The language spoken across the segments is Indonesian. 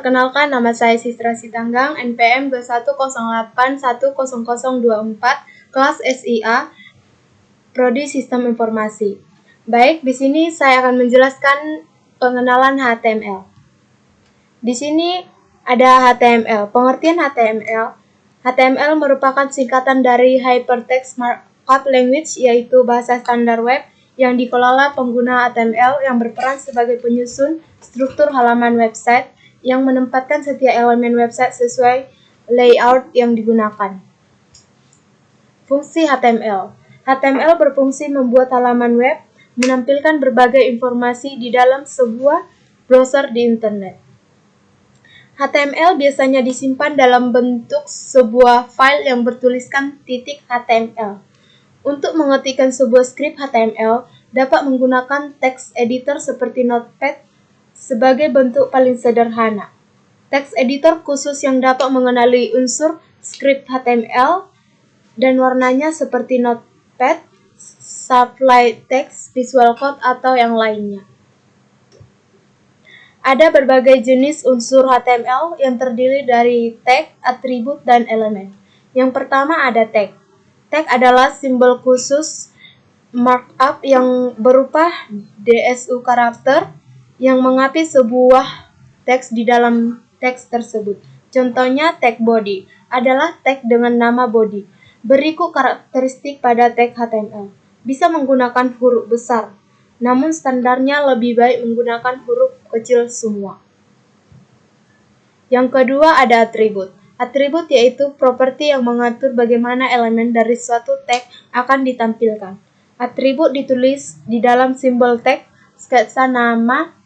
Perkenalkan, nama saya Sistra Sitanggang, NPM 2108100024, kelas SIA, Prodi Sistem Informasi. Baik, di sini saya akan menjelaskan pengenalan HTML. Di sini ada HTML. Pengertian HTML. HTML merupakan singkatan dari Hypertext Markup Language, yaitu bahasa standar web yang dikelola pengguna HTML yang berperan sebagai penyusun struktur halaman website yang menempatkan setiap elemen website sesuai layout yang digunakan. Fungsi HTML. HTML berfungsi membuat halaman web menampilkan berbagai informasi di dalam sebuah browser di internet. HTML biasanya disimpan dalam bentuk sebuah file yang bertuliskan .html. Untuk mengetikkan sebuah skrip HTML dapat menggunakan text editor seperti Notepad sebagai bentuk paling sederhana. Text editor khusus yang dapat mengenali unsur skrip HTML dan warnanya seperti Notepad, Supply Text, Visual Code, atau yang lainnya. Ada berbagai jenis unsur HTML yang terdiri dari tag, atribut, dan elemen. Yang pertama ada tag. Tag adalah simbol khusus markup yang berupa DSU karakter yang mengapi sebuah teks di dalam teks tersebut. Contohnya tag body adalah tag dengan nama body. Berikut karakteristik pada tag HTML. Bisa menggunakan huruf besar, namun standarnya lebih baik menggunakan huruf kecil semua. Yang kedua ada atribut. Atribut yaitu properti yang mengatur bagaimana elemen dari suatu tag akan ditampilkan. Atribut ditulis di dalam simbol tag, sketsa nama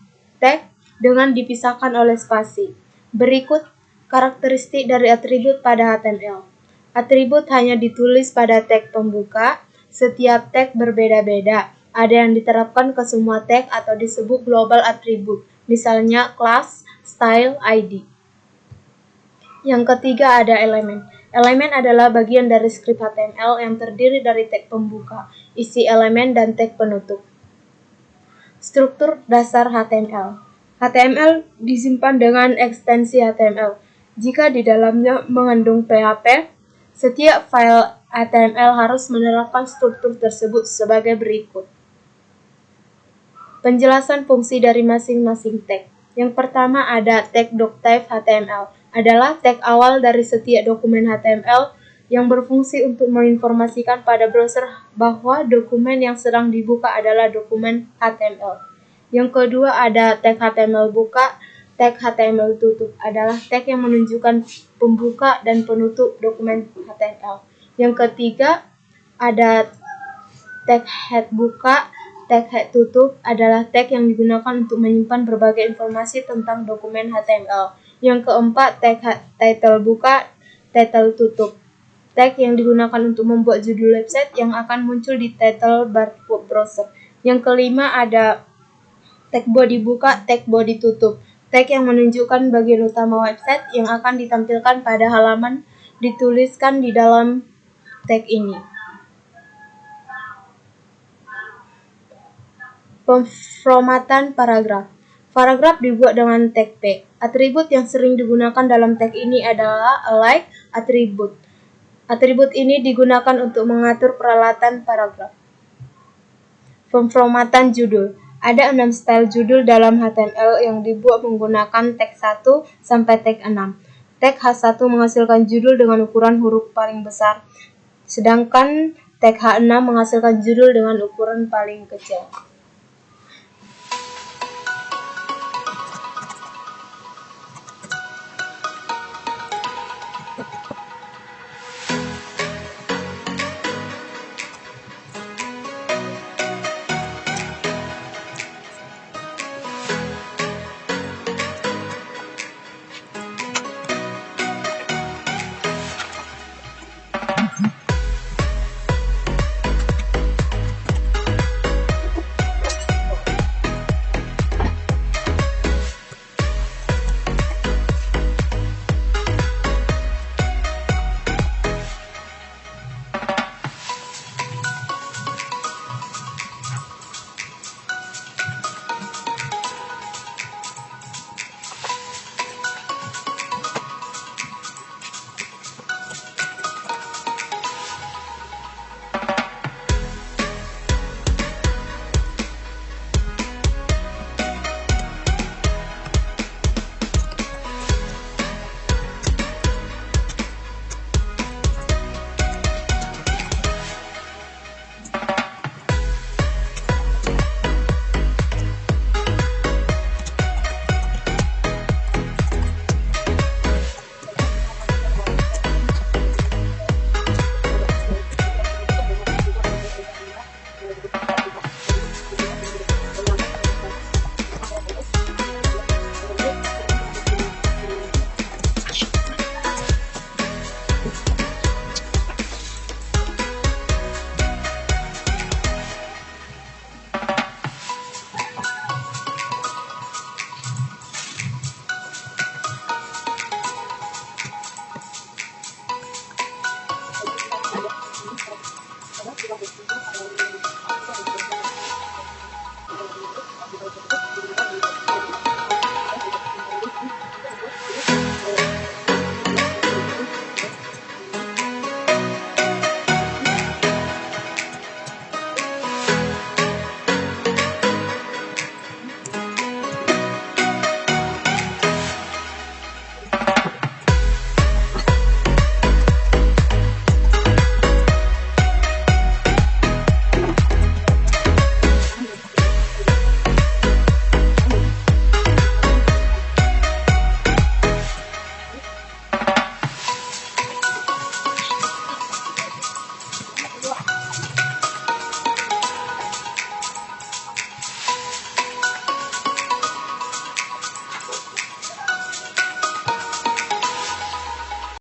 tag dengan dipisahkan oleh spasi. Berikut karakteristik dari atribut pada HTML. Atribut hanya ditulis pada tag pembuka. Setiap tag berbeda-beda. Ada yang diterapkan ke semua tag atau disebut global atribut. Misalnya class, style, ID. Yang ketiga ada elemen. Elemen adalah bagian dari skrip HTML yang terdiri dari tag pembuka, isi elemen, dan tag penutup. Struktur dasar HTML. HTML disimpan dengan ekstensi HTML. Jika di dalamnya mengandung PHP, setiap file HTML harus menerapkan struktur tersebut sebagai berikut. Penjelasan fungsi dari masing-masing tag. Yang pertama ada tag doctype HTML. Adalah tag awal dari setiap dokumen HTML yang berfungsi untuk menginformasikan pada browser bahwa dokumen yang sedang dibuka adalah dokumen HTML. Yang kedua ada tag HTML buka. Tag HTML tutup adalah tag yang menunjukkan pembuka dan penutup dokumen HTML. Yang ketiga ada tag head buka. Tag head tutup adalah tag yang digunakan untuk menyimpan berbagai informasi tentang dokumen HTML. Yang keempat tag title buka, title tutup. Tag yang digunakan untuk membuat judul website yang akan muncul di title bar browser. Yang kelima ada tag body buka, tag body tutup. Tag yang menunjukkan bagian utama website yang akan ditampilkan pada halaman dituliskan di dalam tag ini. Pemformatan paragraf. Paragraf dibuat dengan tag P. Atribut yang sering digunakan dalam tag ini adalah like atribut. Atribut ini digunakan untuk mengatur peralatan paragraf. Pemformatan judul. Ada 6 style judul dalam HTML yang dibuat menggunakan tag 1 sampai tag 6. Tag H1 menghasilkan judul dengan ukuran huruf paling besar, sedangkan tag H6 menghasilkan judul dengan ukuran paling kecil.